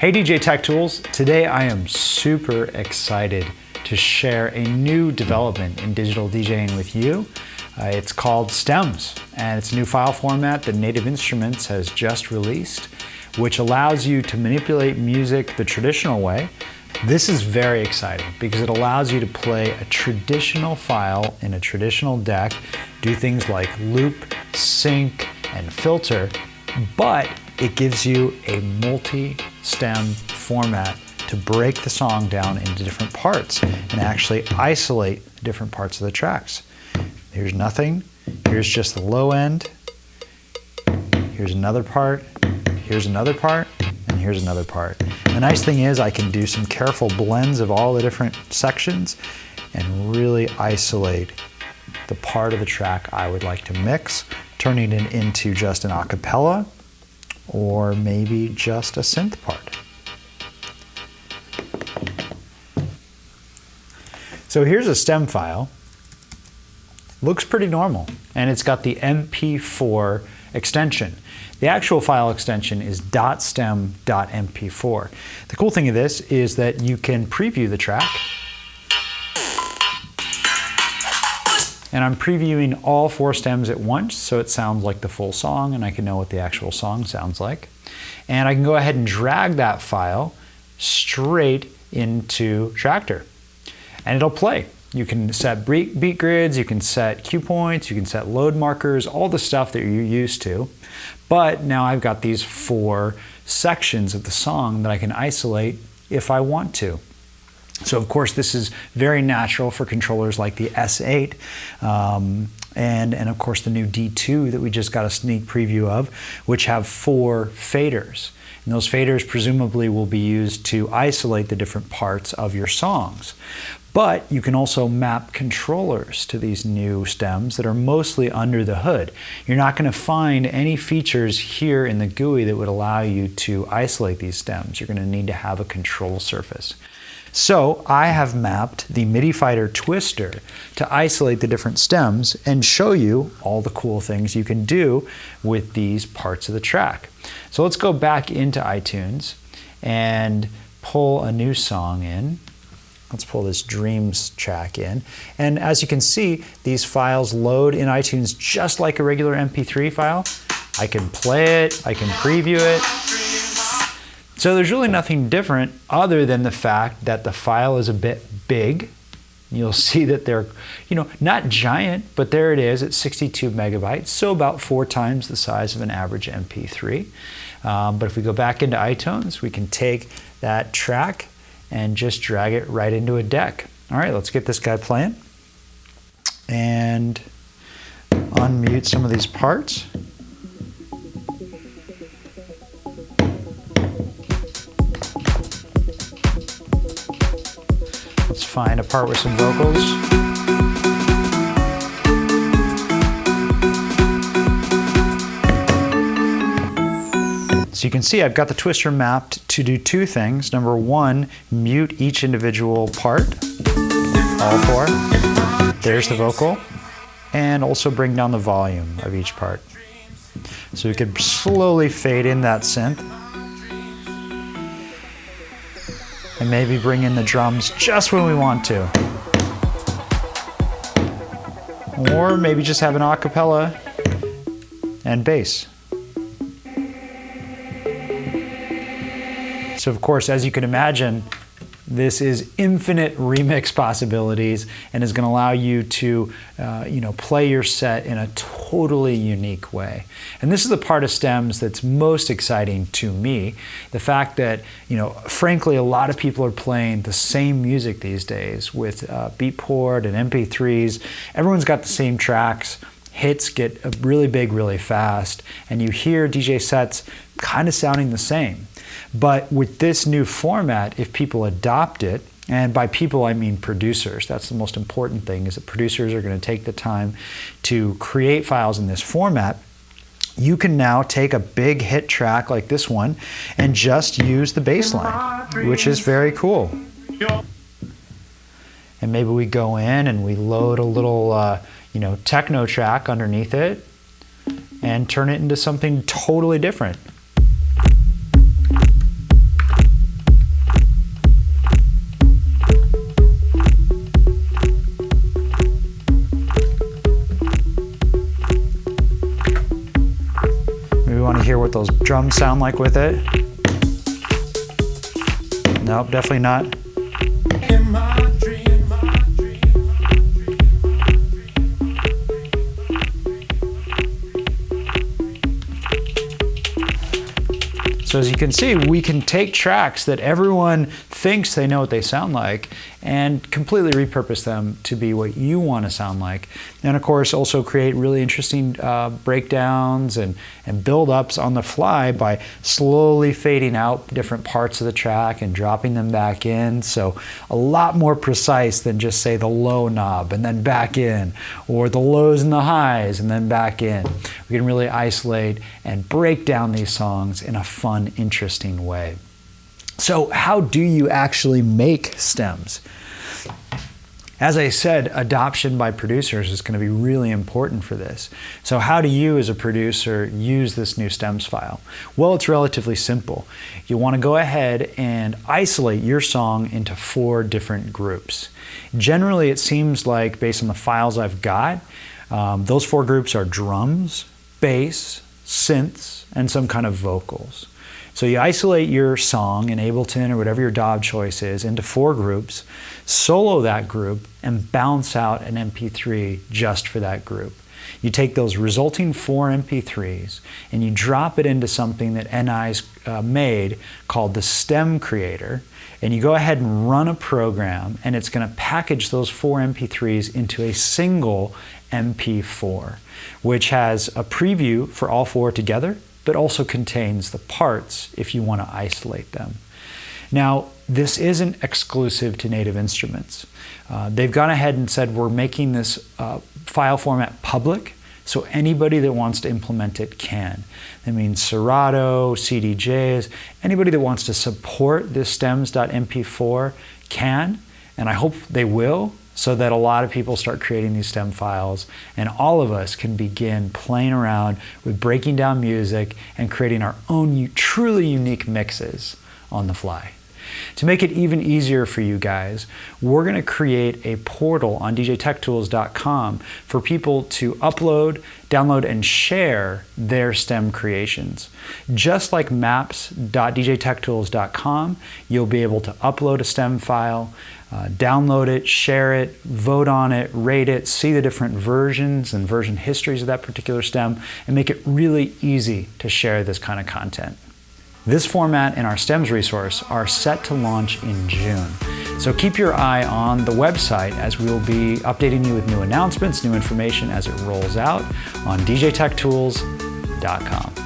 Hey DJ Tech Tools, today I am super excited to share a new development in digital DJing with you. It's called Stems, and it's a new file format that Native Instruments has just released, which allows you to manipulate music the traditional way. This is very exciting because it allows you to play a traditional file in a traditional deck, do things like loop, sync, and filter, but it gives you a multi-stem format to break the song down into different parts and actually isolate different parts of the tracks. Here's nothing, here's just the low end, here's another part, here's another part, and here's another part. The nice thing is I can do some careful blends of all the different sections and really isolate the part of the track I would like to mix, turning it into just an a cappella or maybe just a synth part. So here's a stem file. Looks pretty normal, and it's got the MP4 extension. The actual file extension is .stem.mp4. The cool thing of this is that you can preview the track. And I'm previewing all 4 stems at once, so it sounds like the full song, and I can know what the actual song sounds like. And I can go ahead and drag that file straight into Traktor, and it'll play. You can set beat grids, you can set cue points, you can set load markers, all the stuff that you're used to. But now I've got these 4 sections of the song that I can isolate if I want to. So of course this is very natural for controllers like the S8 and of course the new D2 that we just got a sneak preview of, which have 4 faders. And those faders presumably will be used to isolate the different parts of your songs. But you can also map controllers to these new stems that are mostly under the hood. You're not going to find any features here in the GUI that would allow you to isolate these stems. You're going to need to have a control surface. So I have mapped the MIDI Fighter Twister to isolate the different stems and show you all the cool things you can do with these parts of the track. So let's go back into iTunes and pull a new song in. Let's pull this Dreams track in. And as you can see, these files load in iTunes just like a regular MP3 file. I can play it, I can preview it. So there's really nothing different other than the fact that the file is a bit big. You'll see that they're, not giant, but there it is at 62 megabytes, so about 4 times the size of an average MP3. But if we go back into iTunes, we can take that track and just drag it right into a deck. All right, let's get this guy playing and unmute some of these parts. Let's find a part with some vocals. So you can see I've got the Twister mapped to do 2 things. Number 1, mute each individual part, all 4. There's the vocal. And also bring down the volume of each part. So we could slowly fade in that synth. And maybe bring in the drums just when we want to. Or maybe just have an a cappella and bass. So of course, as you can imagine, this is infinite remix possibilities and is going to allow you to play your set in a totally unique way. And this is the part of Stems that's most exciting to me. The fact that, frankly, a lot of people are playing the same music these days with Beatport and MP3s. Everyone's got the same tracks. Hits get really big really fast, and you hear DJ sets kind of sounding the same. But with this new format, if people adopt it, and by people I mean producers, that's the most important thing, is that producers are going to take the time to create files in this format. You can now take a big hit track like this one and just use the bass line, which is very cool. And maybe we go in and we load a little techno track underneath it and turn it into something totally different. hear what those drums sound like with it. Nope, definitely not. So as you can see, we can take tracks that everyone thinks they know what they sound like and completely repurpose them to be what you want to sound like. And of course, also create really interesting breakdowns and build-ups on the fly by slowly fading out different parts of the track and dropping them back in. So a lot more precise than just say the low knob and then back in, or the lows and the highs and then back in. We can really isolate and break down these songs in a fun, interesting way. So how do you actually make stems? As I said, adoption by producers is going to be really important for this. So how do you as a producer use this new stems file? Well, it's relatively simple. You want to go ahead and isolate your song into 4 different groups. Generally, it seems like, based on the files I've got, those 4 groups are drums, bass, synths, and some kind of vocals. So you isolate your song in Ableton or whatever your DAW choice is into 4 groups, solo that group, and bounce out an MP3 just for that group. You take those resulting 4 MP3s and you drop it into something that NI's made called the Stem Creator, and you go ahead and run a program, and it's going to package those 4 MP3s into a single MP4, which has a preview for all 4 together, but also contains the parts if you want to isolate them. Now, this isn't exclusive to Native Instruments. They've gone ahead and said we're making this file format public, so anybody that wants to implement it can. That means Serato, CDJs, anybody that wants to support this stems.mp4 can, and I hope they will, so that a lot of people start creating these stem files, and all of us can begin playing around with breaking down music and creating our own truly unique mixes on the fly. To make it even easier for you guys, we're going to create a portal on djtechtools.com for people to upload, download, and share their stem creations. Just like maps.djtechtools.com, you'll be able to upload a stem file, download it, share it, vote on it, rate it, see the different versions and version histories of that particular stem, and make it really easy to share this kind of content. This format and our stems resource are set to launch in June. So keep your eye on the website, as we will be updating you with new announcements, new information as it rolls out on djtechtools.com.